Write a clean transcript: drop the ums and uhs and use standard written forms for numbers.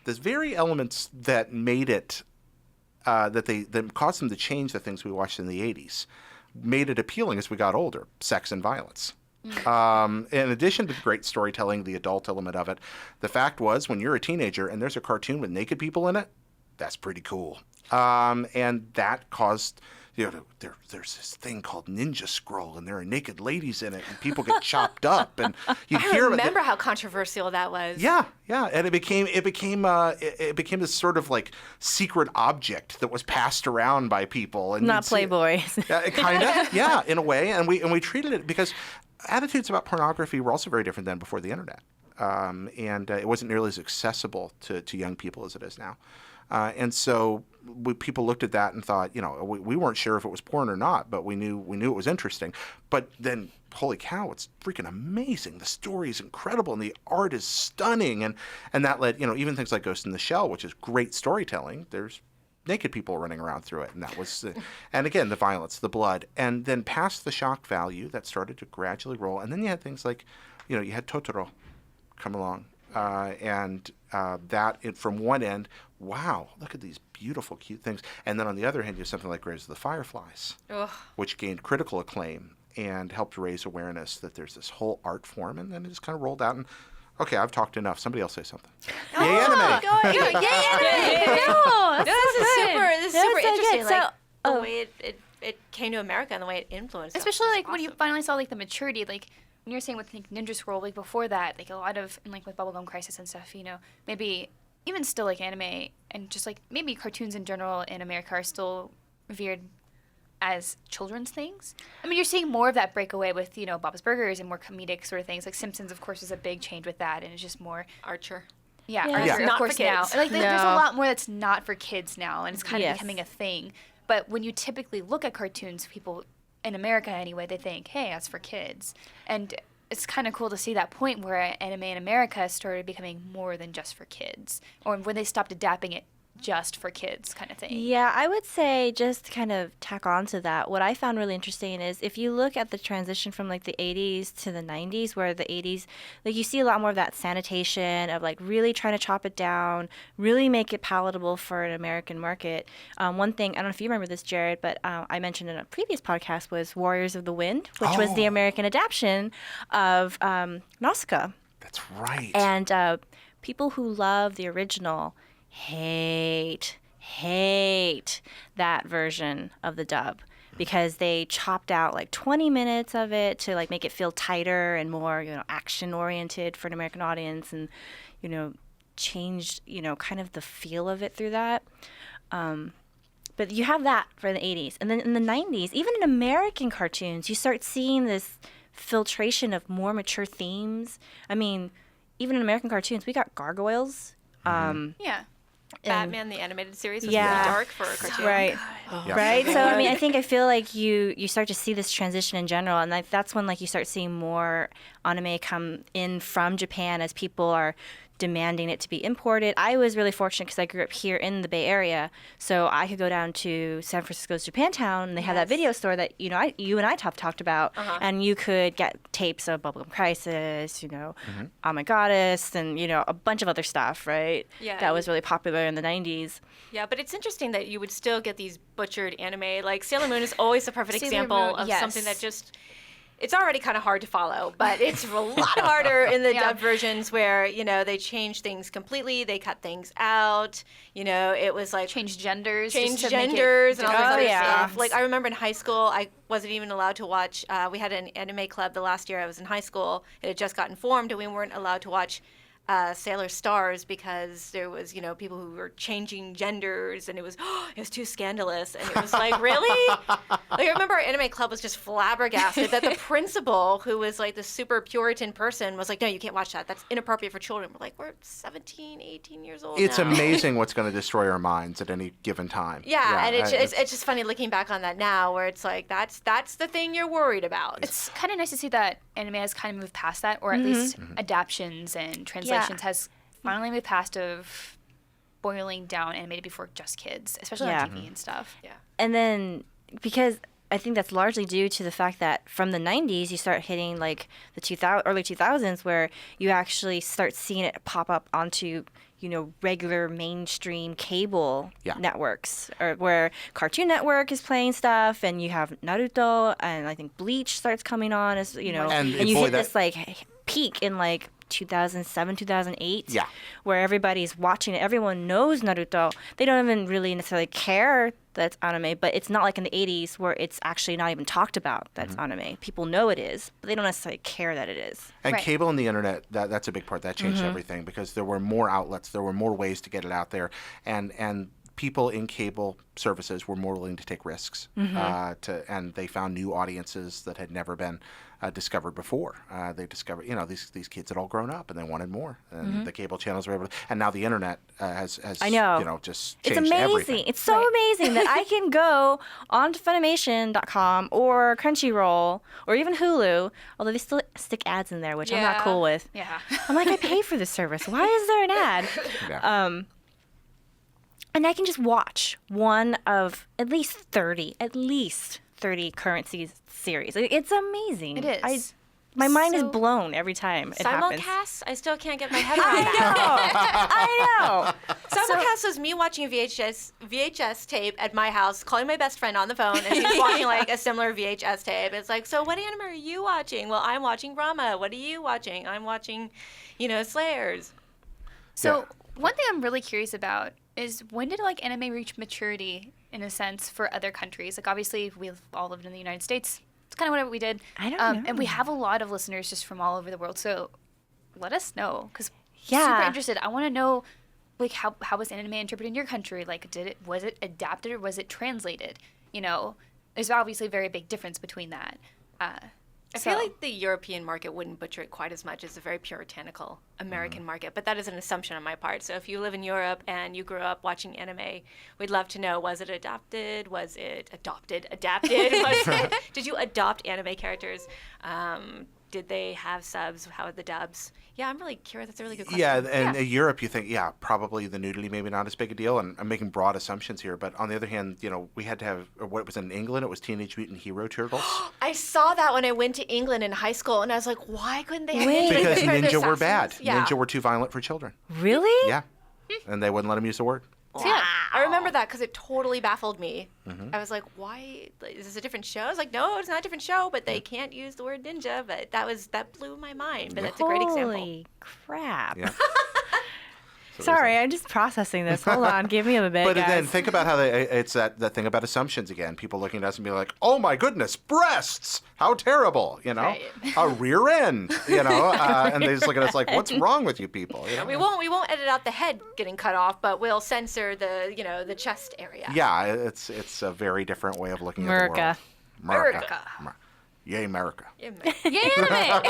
the very elements that made it, that caused them to change the things we watched in the 80s, made it appealing as we got older. Sex and violence. In addition to the great storytelling, the adult element of it, the fact was when you're a teenager and there's a cartoon with naked people in it, that's pretty cool. And that caused, there's this thing called Ninja Scroll, and there are naked ladies in it, and people get chopped up, and you hear. I remember how controversial that was. Yeah, and it became this sort of like secret object that was passed around by people, and not Playboy. Kind of, yeah, in a way, and we treated it because attitudes about pornography were also very different than before the internet, and it wasn't nearly as accessible to young people as it is now. And so people looked at that and thought, we weren't sure if it was porn or not, but we knew it was interesting. But then, holy cow, it's freaking amazing. The story is incredible, and the art is stunning. And that led, even things like Ghost in the Shell, which is great storytelling. There's naked people running around through it, and that was, and again, the violence, the blood. And then past the shock value, that started to gradually roll. And then you had things like, you had Totoro come along. From one end, wow, look at these beautiful, cute things. And then on the other hand, you have something like Graves of the Fireflies, which gained critical acclaim and helped raise awareness that there's this whole art form. And then it just kind of rolled out. And okay, I've talked enough. Somebody else say something. Yay, anime! Yay, anime! No, this is super interesting. So, the way it came to America and the way it influenced us. Especially like when you finally saw like the maturity, like when you're saying with like, Ninja Scroll, like before that, like a lot of, and like with Bubblegum Crisis and stuff, maybe even still like anime and just like maybe cartoons in general in America are still revered as children's things. I mean, you're seeing more of that breakaway with, Bob's Burgers and more comedic sort of things. Like Simpsons, of course, was a big change with that, and it's just more Archer. Yeah, Yeah. Archer, Not of course, for now. kids. Like, No. there's a lot more that's not for kids now, and it's kind of Yes. becoming a thing. But when you typically look at cartoons, people in America anyway, they think, hey, that's for kids. And it's kind of cool to see that point where anime in America started becoming more than just for kids, or when they stopped adapting it just for kids kind of thing. Yeah, I would say just to kind of tack on to that, what I found really interesting is if you look at the transition from like the 80s to the 90s, where the 80s, like you see a lot more of that sanitation of like really trying to chop it down, really make it palatable for an American market. One thing, I don't know if you remember this, Jared, but I mentioned in a previous podcast was Warriors of the Wind, which was the American adaptation of Nausicaa. That's right. And people who love the original hate that version of the dub because they chopped out like 20 minutes of it to like make it feel tighter and more, action oriented for an American audience, and changed, kind of the feel of it through that. But you have that for the 80s. And then in the 90s, even in American cartoons, you start seeing this filtration of more mature themes. I mean, even in American cartoons, we got gargoyles. Yeah. Batman, the animated series, was Yeah. really dark for a cartoon. Right. Yeah. Right. So I feel like you start to see this transition in general, and that's when like you start seeing more anime come in from Japan as people are demanding it to be imported. I was really fortunate because I grew up here in the Bay Area, so I could go down to San Francisco's Japantown, and they have that video store that you and I talked about, and you could get tapes of Bubblegum Crisis, I'm a Goddess, and a bunch of other stuff, right? Yeah. That was really popular in the 90s. Yeah, but it's interesting that you would still get these butchered anime. Like Sailor Moon is always the perfect Sailor example Moon, of yes. something that just... It's already kind of hard to follow, but it's a lot harder in the dub versions where, they change things completely, they cut things out, it was like... Change genders. Change just to make it genders and all different. this other yeah. stuff. Like, I remember in high school, I wasn't even allowed to watch... we had an anime club the last year I was in high school. It had just gotten formed, and we weren't allowed to watch Sailor Stars because there was, people who were changing genders, and it was too scandalous, and it was like, really? Like, I remember our anime club was just flabbergasted that the principal, who was like the super Puritan person, was like, no, you can't watch that. That's inappropriate for children. We're like, we're 17, 18 years old It's now. amazing what's going to destroy our minds at any given time. Yeah, and it's just funny looking back on that now, where it's like, that's the thing you're worried about. It's kind of nice to see that anime has kind of moved past that, or at least adaptions and translations has finally moved past of boiling down animated before just kids, especially on TV and stuff. Yeah. And then because I think that's largely due to the fact that from the 90s you start hitting like the early 2000s where you actually start seeing it pop up onto regular mainstream cable Yeah. networks, or where Cartoon Network is playing stuff, and you have Naruto, and I think Bleach starts coming on, as And you boy, hit this like peak in like 2007, 2008, Yeah. where everybody's watching it. Everyone knows Naruto. They don't even really necessarily care that's anime, but it's not like in the 80s where it's actually not even talked about that's anime. People know it is, but they don't necessarily care that it is. And Right. cable and the internet, that's a big part. That changed everything because there were more outlets, there were more ways to get it out there, and people in cable services were more willing to take risks, and they found new audiences that had never been discovered before. They discovered, these kids had all grown up and they wanted more, and the cable channels were able to. And now the internet has I know. just It's changed amazing. everything. It's so amazing that I can go onto Funimation.com or Crunchyroll or even Hulu, although they still stick ads in there, which I'm not cool with. Yeah. I'm like, I pay for this service. Why is there an ad? Yeah. And I can just watch one of at least 30 current series. It's amazing. It is. My mind is So- blown every time it happens. Simulcast? I still can't get my head around that. I know. Simulcast was me watching a VHS tape at my house, calling my best friend on the phone, and she's watching like a similar VHS tape. It's like, so what anime are you watching? Well, I'm watching Rama. What are you watching? I'm watching, Slayers. So one thing I'm really curious about is, when did like anime reach maturity in a sense for other countries? Like obviously we've all lived in the United States. It's kind of what we did. I don't know. And we have a lot of listeners just from all over the world. So let us know, because Yeah. super interested. I want to know, like, how was anime interpreted in your country? Like, was it adapted or was it translated? There's obviously a very big difference between that. I feel like the European market wouldn't butcher it quite as much as the very puritanical American market, but that is an assumption on my part. So if you live in Europe and you grew up watching anime, we'd love to know, was it adopted? Was it adapted? Did you adopt anime characters? Did they have subs? How are the dubs? Yeah, I'm really curious. That's a really good question. Yeah, and in Europe, you think, probably the nudity maybe not as big a deal, and I'm making broad assumptions here. But on the other hand, we had to have, what was in England, it was Teenage Mutant Hero Turtles. I saw that when I went to England in high school, and I was like, why couldn't they have Wait. ninjas Because prepare their ninja were bad. assassins? Yeah. Ninja were too violent for children. Really? Yeah, and they wouldn't let them use the word. So, yeah, I remember that because it totally baffled me. Mm-hmm. I was like, why? Is this a different show? I was like, no, it's not a different show, but they can't use the word ninja. But that blew my mind. But that's a great example. Holy crap. Yeah. So Sorry, I'm just processing this. Hold on. Give me a bit, But guys. then think about how it's that thing about assumptions again. People looking at us and be like, "Oh my goodness, breasts! How terrible!" Right. A rear end, and they just look at us like, "What's wrong with you people?" We won't edit out the head getting cut off, but we'll censor the chest area. Yeah, it's a very different way of looking at the world. America. America. Yay, America. Yeah, Yay, anime!